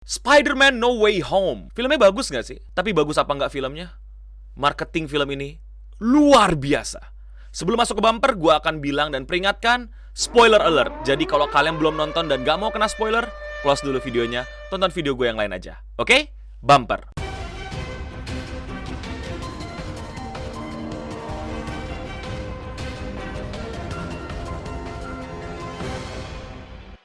Spider-Man No Way Home. Filmnya bagus nggak sih? Tapi bagus apa nggak filmnya? Marketing film ini luar biasa. Sebelum masuk ke bumper, gue akan bilang dan peringatkan, spoiler alert. Jadi kalau kalian belum nonton dan gak mau kena spoiler, close dulu videonya, tonton video gue yang lain aja. Oke? Bumper.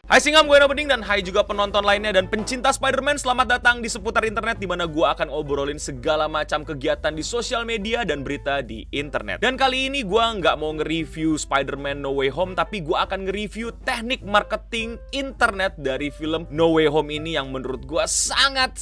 Hai Singam, gue Eno Bening, dan hai juga penonton lainnya dan pencinta Spider-Man. Selamat datang di seputar internet, di mana gue akan obrolin segala macam kegiatan di sosial media dan berita di internet. Dan kali ini gue nggak mau nge-review Spider-Man No Way Home, tapi gue akan nge-review teknik marketing internet dari film No Way Home ini yang menurut gue sangat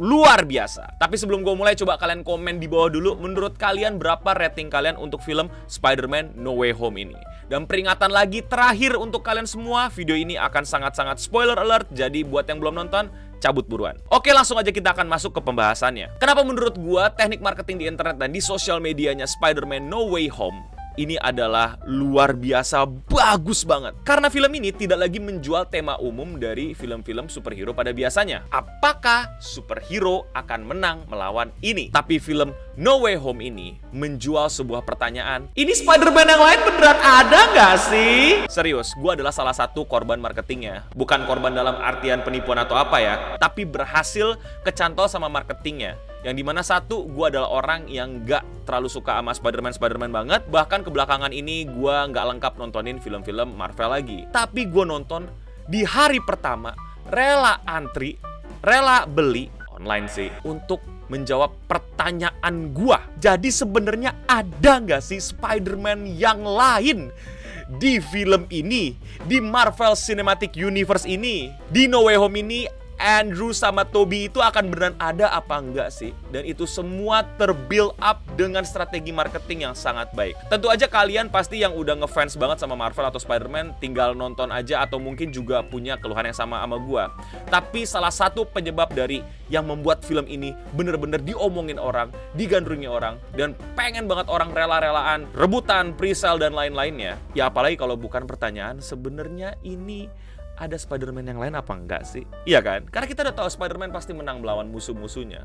luar biasa. Tapi sebelum gue mulai, coba kalian komen di bawah dulu, menurut kalian berapa rating kalian untuk film Spider-Man No Way Home ini. Dan peringatan lagi terakhir untuk kalian semua, video ini akan sangat spoiler alert, jadi buat yang belum nonton, cabut buruan. Oke, langsung aja kita akan masuk ke pembahasannya. Kenapa menurut gua teknik marketing di internet dan di sosial medianya Spider-Man No Way Home ini adalah luar biasa bagus banget? Karena film ini tidak lagi menjual tema umum dari film-film superhero pada biasanya. Apakah superhero akan menang melawan ini? Tapi film No Way Home ini menjual sebuah pertanyaan. Ini Spider-Man yang lain beneran ada nggak sih? Serius, gue adalah salah satu korban marketingnya. Bukan korban dalam artian penipuan atau apa ya, tapi berhasil kecantol sama marketingnya. Yang dimana satu, gue adalah orang yang gak terlalu suka sama Spider-Man banget. Bahkan kebelakangan ini gue gak lengkap nontonin film-film Marvel lagi. Tapi gue nonton di hari pertama, rela antri, rela beli online sih, untuk menjawab pertanyaan gue. Jadi sebenarnya ada gak sih Spider-Man yang lain di film ini, di Marvel Cinematic Universe ini, di No Way Home ini? Andrew sama Tobey itu akan beneran ada apa enggak sih? Dan itu semua terbuild up dengan strategi marketing yang sangat baik. Tentu aja kalian pasti yang udah ngefans banget sama Marvel atau Spider-Man tinggal nonton aja, atau mungkin juga punya keluhan yang sama gua. Tapi salah satu penyebab dari yang membuat film ini bener-bener diomongin orang, digandrungi orang, dan pengen banget orang rela-relaan rebutan, pre-sale dan lain-lainnya. Ya apalagi kalau bukan pertanyaan, sebenarnya ini ada Spider-Man yang lain apa enggak sih? Iya kan? Karena kita udah tahu Spider-Man pasti menang melawan musuh-musuhnya.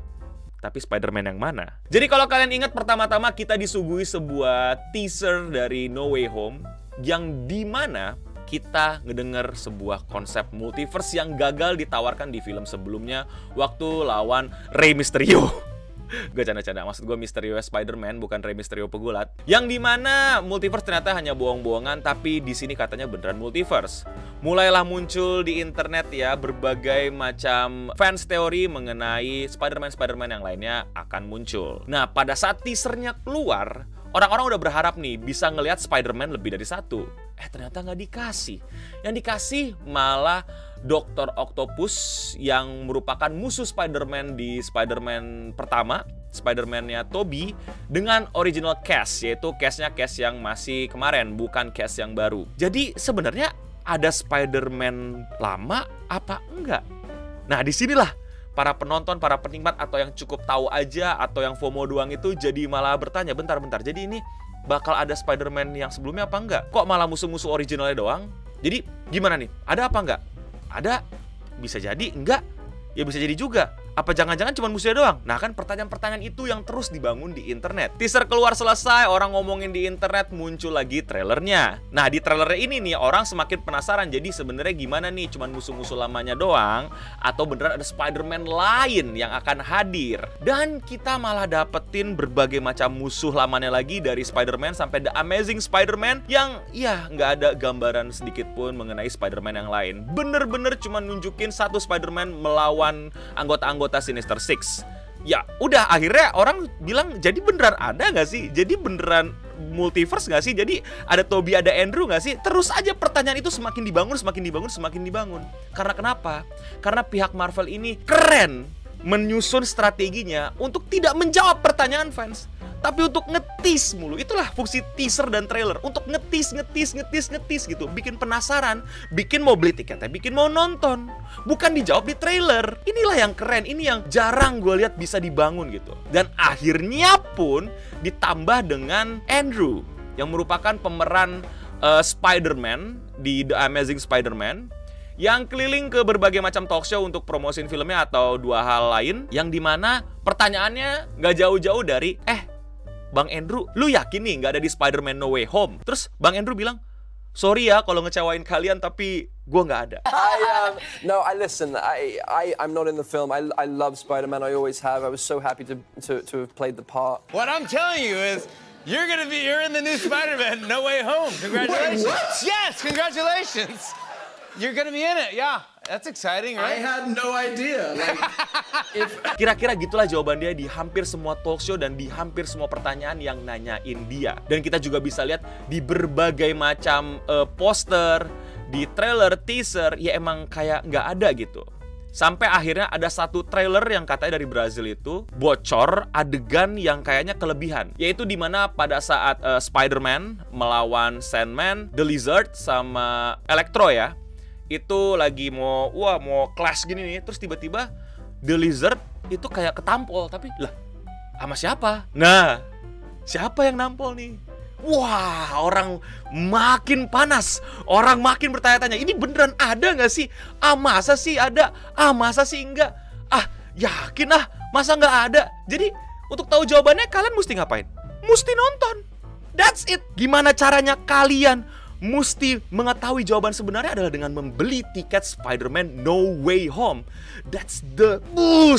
Tapi Spider-Man yang mana? Jadi kalau kalian ingat, pertama-tama kita disuguhi sebuah teaser dari No Way Home, yang dimana kita ngedenger sebuah konsep multiverse yang gagal ditawarkan di film sebelumnya waktu lawan Rey Mysterio. Gue canda-canda, maksud gue Mysterio Spider-Man, bukan Rey Mysterio pegulat. Yang dimana multiverse ternyata hanya bohong-bohongan, tapi di sini katanya beneran multiverse. Mulailah muncul di internet ya berbagai macam fans teori mengenai Spider-Man yang lainnya akan muncul. Nah, pada saat teasernya keluar, orang-orang udah berharap nih bisa ngelihat Spider-Man lebih dari satu. Ternyata nggak dikasih. Yang dikasih malah Dr. Octopus yang merupakan musuh Spider-Man di Spider-Man pertama, Spider-Man-nya Tobey, dengan original cast, yaitu cast-nya cast yang masih kemarin, bukan cast yang baru. Jadi sebenarnya ada Spider-Man lama apa enggak? Nah, disinilah para penonton, para penikmat, atau yang cukup tahu aja, atau yang FOMO doang itu jadi malah bertanya, bentar, jadi ini bakal ada Spider-Man yang sebelumnya apa enggak? Kok malah musuh-musuh originalnya doang? Jadi gimana nih? Ada apa enggak? Ada, bisa jadi, enggak, ya bisa jadi juga. Apa jangan-jangan cuma musuhnya doang? Nah kan pertanyaan-pertanyaan itu yang terus dibangun di internet. Teaser keluar selesai, orang ngomongin di internet, muncul lagi trailernya. Nah di trailernya ini nih orang semakin penasaran. Jadi sebenarnya gimana nih? Cuman musuh-musuh lamanya doang? Atau beneran ada Spider-Man lain yang akan hadir? Dan kita malah dapetin berbagai macam musuh lamanya lagi, dari Spider-Man sampai The Amazing Spider-Man, yang ya nggak ada gambaran sedikit pun mengenai Spider-Man yang lain. Bener-bener cuma nunjukin satu Spider-Man melawan anggota-anggota Sinister Six. Ya udah, akhirnya orang bilang, jadi beneran ada nggak sih? Jadi beneran multiverse nggak sih? Jadi ada Tobey, ada Andrew nggak sih? Terus aja pertanyaan itu semakin dibangun. Karena kenapa? Karena pihak Marvel ini keren menyusun strateginya untuk tidak menjawab pertanyaan fans, tapi untuk ngetis mulu. Itulah fungsi teaser dan trailer, untuk ngetis gitu, bikin penasaran, bikin mau beli tiketnya, bikin mau nonton. Bukan dijawab di trailer. Inilah yang keren, ini yang jarang gue lihat bisa dibangun gitu. Dan akhirnya pun ditambah dengan Andrew yang merupakan pemeran Spider-Man di The Amazing Spider-Man, yang keliling ke berbagai macam talk show untuk promosiin filmnya atau dua hal lain, yang dimana pertanyaannya nggak jauh-jauh dari, Bang Andrew, lu yakin nih nggak ada di Spider-Man No Way Home? Terus Bang Andrew bilang, sorry ya kalau ngecewain kalian, tapi gue nggak ada. I'm not in the film. I love Spider-Man. I always have. I was so happy to have played the part. What I'm telling you is, you're in the new Spider-Man No Way Home. Congratulations. Wait, what? Yes, congratulations. You're gonna be in it. Yeah, that's exciting, right? I had no idea. Kira-kira gitulah jawaban dia di hampir semua talk show dan di hampir semua pertanyaan yang nanyain dia. Dan kita juga bisa lihat di berbagai macam poster, di trailer, teaser, ya emang kayak nggak ada gitu. Sampai akhirnya ada satu trailer yang katanya dari Brazil itu bocor adegan yang kayaknya kelebihan, yaitu dimana pada saat Spider-Man melawan Sandman, The Lizard sama Electro ya, itu lagi mau clash gini nih, terus tiba-tiba The Lizard itu kayak ketampol, tapi lah sama siapa? Nah, siapa yang nampol nih? Wah, orang makin panas, orang makin bertanya-tanya, ini beneran ada nggak sih? Masa sih ada? Masa sih enggak? Yakin masa nggak ada? Jadi, untuk tahu jawabannya kalian mesti ngapain? Mesti nonton. That's it. Gimana caranya kalian mesti mengetahui jawaban sebenarnya adalah dengan membeli tiket Spider-Man No Way Home. That's the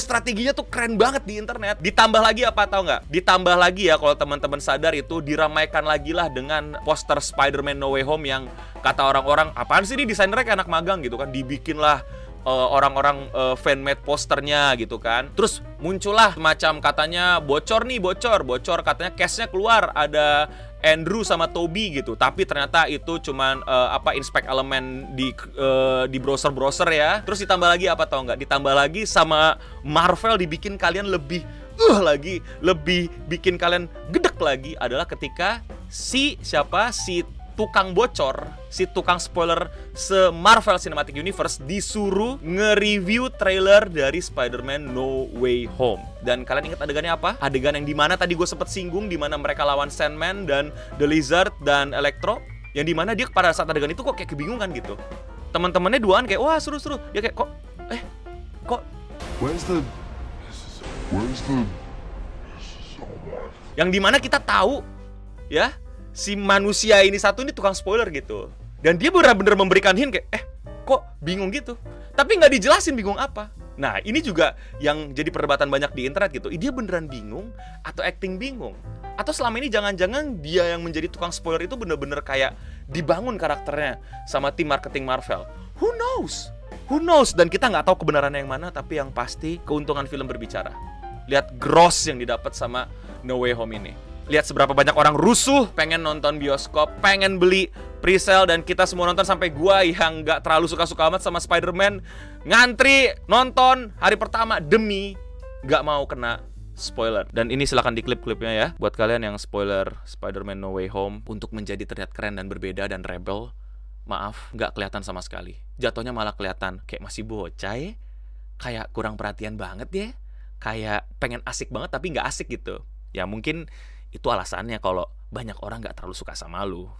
strateginya tuh keren banget di internet. Ditambah lagi apa tau nggak? Ditambah lagi ya, kalau teman-teman sadar, itu diramaikan lagi lah dengan poster Spider-Man No Way Home yang kata orang-orang, apaan sih ini desainernya kayak anak magang gitu kan. Dibikin lah orang-orang fan-made posternya gitu kan. Terus muncullah macam katanya bocor katanya cashnya keluar, ada Andrew sama Toby gitu, tapi ternyata itu cuman inspect elemen di browser ya. Terus ditambah lagi apa tau nggak? Ditambah lagi sama Marvel dibikin kalian lebih bikin kalian gedek lagi adalah ketika si tukang bocor, si tukang spoiler se-Marvel Cinematic Universe disuruh nge-review trailer dari Spider-Man No Way Home. Dan kalian ingat adegannya apa? Adegan yang dimana tadi gue sempet singgung, dimana mereka lawan Sandman dan The Lizard dan Electro, yang dimana dia pada saat adegan itu kok kayak kebingungan gitu. Teman-temannya duaan kayak, wah seru-seru. Dia kayak, kok Where's the yang dimana kita tahu ya, si manusia ini satu ini tukang spoiler gitu. Dan dia benar-benar memberikan hint kayak, kok bingung gitu. Tapi nggak dijelasin bingung apa. Nah, ini juga yang jadi perdebatan banyak di internet gitu. Dia beneran bingung atau acting bingung? Atau selama ini jangan-jangan dia yang menjadi tukang spoiler itu bener-bener kayak dibangun karakternya sama tim marketing Marvel. Who knows? Dan kita nggak tahu kebenarannya yang mana, tapi yang pasti keuntungan film berbicara. Lihat gross yang didapat sama No Way Home ini. Lihat seberapa banyak orang rusuh pengen nonton bioskop, pengen beli pre-sale, dan kita semua nonton sampai gua yang nggak terlalu suka-suka amat sama Spider-Man ngantri nonton hari pertama demi nggak mau kena spoiler. Dan ini silakan di klip-klipnya ya buat kalian yang spoiler Spider-Man No Way Home. Untuk menjadi terlihat keren dan berbeda dan rebel, maaf, nggak kelihatan sama sekali. Jatuhnya malah kelihatan kayak masih bocah ya, kayak kurang perhatian banget ya, kayak pengen asik banget tapi nggak asik gitu. Ya mungkin itu alasannya kalau banyak orang nggak terlalu suka sama lu.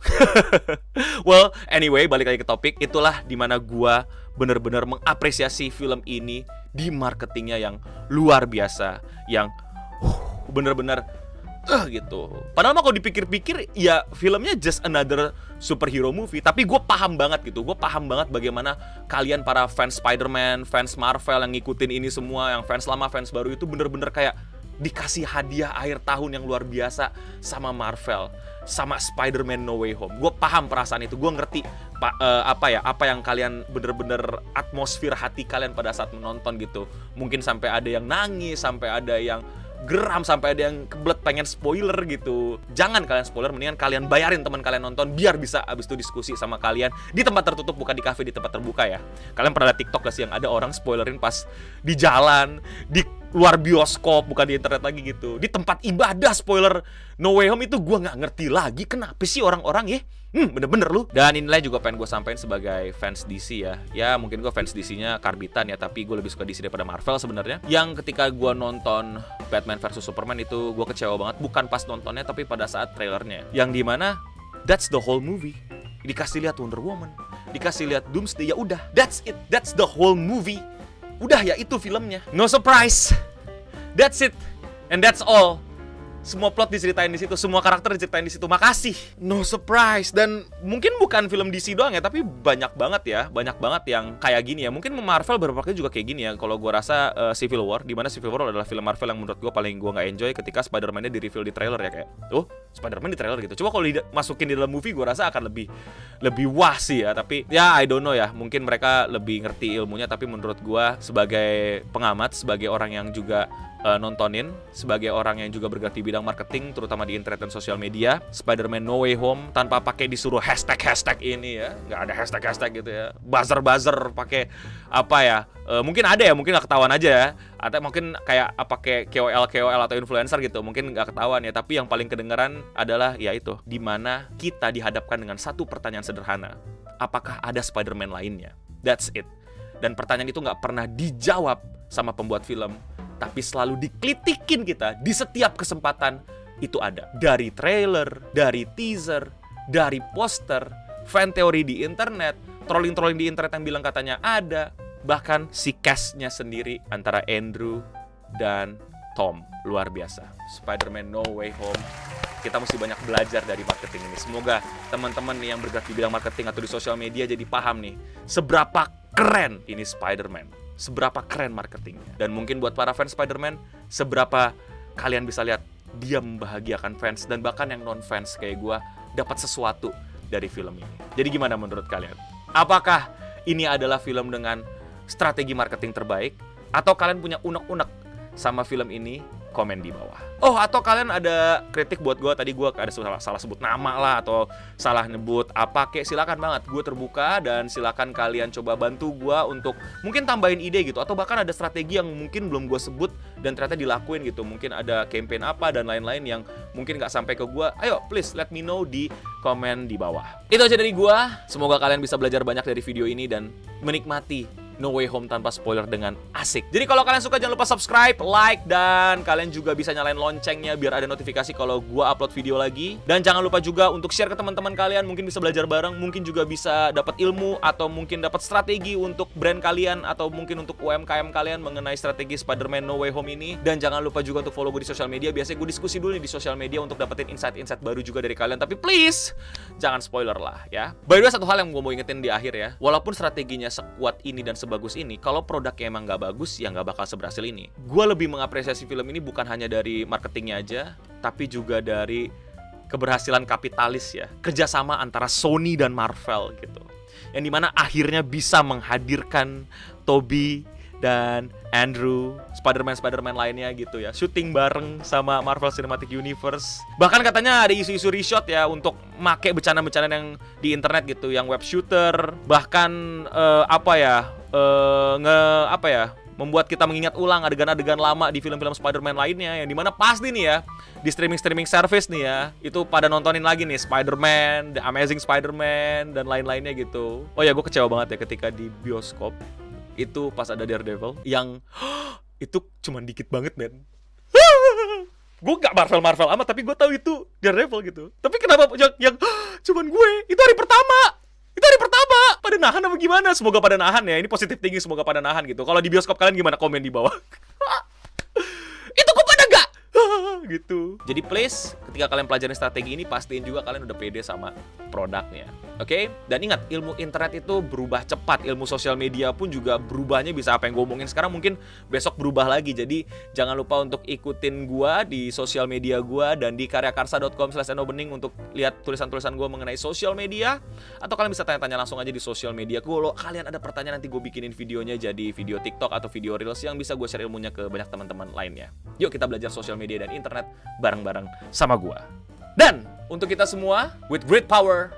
Well, anyway, balik lagi ke topik. Itulah dimana gua bener-bener mengapresiasi film ini di marketingnya yang luar biasa, yang bener-bener gitu. Padahal mah kalau dipikir-pikir ya filmnya just another superhero movie, tapi gue paham banget gitu. Gue paham banget bagaimana kalian para fans Spider-Man, fans Marvel yang ngikutin ini semua, yang fans lama, fans baru itu bener-bener kayak dikasih hadiah akhir tahun yang luar biasa sama Marvel, sama Spider-Man No Way Home. Gue paham perasaan itu, gue ngerti apa yang kalian bener-bener atmosfer hati kalian pada saat menonton gitu. Mungkin sampai ada yang nangis, sampai ada yang geram, sampai ada yang kebelet pengen spoiler gitu. Jangan kalian spoiler, mendingan kalian bayarin teman kalian nonton biar bisa abis itu diskusi sama kalian di tempat tertutup, bukan di cafe, di tempat terbuka ya. Kalian pernah lihat TikTok gak sih yang ada orang spoilerin pas di jalan, di luar bioskop, bukan di internet lagi gitu, di tempat ibadah spoiler No Way Home. Itu gue nggak ngerti lagi kenapa sih orang-orang ya. Bener-bener lu. Dan inilah juga pengen gue sampein sebagai fans DC ya. Ya mungkin gue fans DC-nya karbitan ya, tapi gue lebih suka DC daripada Marvel sebenarnya. Yang ketika gue nonton Batman vs Superman itu gue kecewa banget, bukan pas nontonnya tapi pada saat trailernya, yang dimana that's the whole movie. Dikasih lihat Wonder Woman, dikasih lihat Doomsday, ya udah, that's it, that's the whole movie. Udah ya, itu filmnya. No surprise. That's it. And that's all. Semua plot diceritain di situ, semua karakter diceritain di situ. Makasih. No surprise. Dan mungkin bukan film DC doang ya, tapi banyak banget yang kayak gini ya. Mungkin Marvel beberapa kali juga kayak gini ya. Kalau gua rasa Civil War, di mana Civil War adalah film Marvel yang menurut gua paling gua nggak enjoy ketika Spider-Man-nya di-reveal di trailer ya, kayak, oh, Spider-Man di trailer gitu. Coba kalau masukin di dalam movie gua rasa akan lebih wah sih ya. Tapi ya I don't know ya. Mungkin mereka lebih ngerti ilmunya, tapi menurut gua sebagai pengamat, sebagai orang yang juga nontonin, sebagai orang yang juga bergerak di bidang marketing terutama di internet dan sosial media, Spider-Man No Way Home tanpa pakai disuruh hashtag ini ya, nggak ada hashtag gitu ya, buzzer pakai apa ya, mungkin ada ya, mungkin nggak ketahuan aja ya, atau mungkin kayak pakai KOL atau influencer gitu, mungkin nggak ketahuan ya, tapi yang paling kedengeran adalah ya itu, dimana kita dihadapkan dengan satu pertanyaan sederhana, apakah ada Spider-Man lainnya? That's it. Dan pertanyaan itu nggak pernah dijawab sama pembuat film, tapi selalu dikritikin kita di setiap kesempatan. Itu ada dari trailer, dari teaser, dari poster, fan teori di internet, trolling di internet yang bilang katanya ada, bahkan si cast-nya sendiri antara Andrew dan Tom. Luar biasa. Spider-Man No Way Home, kita mesti banyak belajar dari marketing ini. Semoga teman-teman yang bergerak di bidang marketing atau di sosial media jadi paham nih, seberapa keren ini Spider-Man, seberapa keren marketingnya. Dan mungkin buat para fans Spider-Man, seberapa kalian bisa lihat dia membahagiakan fans, dan bahkan yang non-fans kayak gue dapat sesuatu dari film ini. Jadi gimana menurut kalian? Apakah ini adalah film dengan strategi marketing terbaik? Atau kalian punya unek-unek sama film ini? Komen di bawah. Oh, atau kalian ada kritik buat gue, tadi gue ada salah sebut nama lah, atau salah nyebut apa kek, silakan banget, gue terbuka, dan silakan kalian coba bantu gue untuk mungkin tambahin ide gitu, atau bahkan ada strategi yang mungkin belum gue sebut dan ternyata dilakuin gitu, mungkin ada campaign apa dan lain-lain yang mungkin nggak sampai ke gue. Ayo please let me know di komen di bawah. Itu aja dari gue, semoga kalian bisa belajar banyak dari video ini dan menikmati No Way Home tanpa spoiler dengan asik. Jadi kalau kalian suka jangan lupa subscribe, like, dan kalian juga bisa nyalain loncengnya biar ada notifikasi kalau gua upload video lagi. Dan jangan lupa juga untuk share ke teman-teman kalian, mungkin bisa belajar bareng, mungkin juga bisa dapat ilmu atau mungkin dapat strategi untuk brand kalian atau mungkin untuk UMKM kalian mengenai strategi Spider-Man No Way Home ini. Dan jangan lupa juga untuk follow gue di sosial media. Biasanya gue diskusi dulu nih di sosial media untuk dapetin insight-insight baru juga dari kalian. Tapi please jangan spoiler lah ya. By the way, satu hal yang gue mau ingetin di akhir ya, walaupun strateginya sekuat ini dan sebagus ini, kalau produknya emang nggak bagus, ya nggak bakal seberhasil ini. Gue lebih mengapresiasi film ini bukan hanya dari marketingnya aja, tapi juga dari keberhasilan kapitalis ya, kerjasama antara Sony dan Marvel gitu, yang dimana akhirnya bisa menghadirkan Tobey dan Andrew, Spider-Man lainnya gitu ya, syuting bareng sama Marvel Cinematic Universe. Bahkan katanya ada isu-isu reshot ya untuk make bercanda-bercanda yang di internet gitu, yang web shooter, bahkan membuat kita mengingat ulang adegan-adegan lama di film-film Spider-Man lainnya, yang dimana pasti nih ya di streaming service nih ya, itu pada nontonin lagi nih Spider-Man, The Amazing Spider-Man dan lain-lainnya gitu. Oh ya, gue kecewa banget ya ketika di bioskop itu pas ada Daredevil yang itu cuman dikit banget, men. Gue gak Marvel amat, tapi gue tahu itu Daredevil gitu. Tapi kenapa yang cuman gue? Itu hari pertama pada nahan apa gimana? Semoga pada nahan ya. Ini positif tinggi, semoga pada nahan gitu. Kalau di bioskop kalian gimana? Komen di bawah. Itu kok pada gak? Gitu. Jadi please, ketika kalian pelajarin strategi ini, pastiin juga kalian udah pede sama produknya. Oke? Dan ingat, ilmu internet itu berubah cepat. Ilmu sosial media pun juga berubahnya bisa apa yang gue omongin sekarang mungkin besok berubah lagi. Jadi jangan lupa untuk ikutin gue di sosial media gue dan di karyakarsa.com/enobening untuk lihat tulisan-tulisan gue mengenai sosial media. Atau kalian bisa tanya-tanya langsung aja di sosial media. Kalau kalian ada pertanyaan, nanti gue bikinin videonya jadi video TikTok atau video Reels yang bisa gue share ilmunya ke banyak teman-teman lainnya. Yuk kita belajar sosial media dan internet bareng-bareng sama gue. Dan untuk kita semua, with great power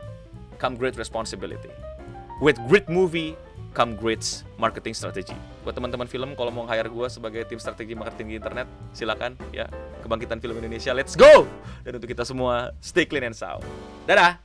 come great responsibility. With great movie come great marketing strategy. Buat teman-teman film, kalau mau hire gue sebagai tim strategi marketing di internet, silakan ya. Kebangkitan Film Indonesia, let's go! Dan untuk kita semua, stay clean and sound. Dadah!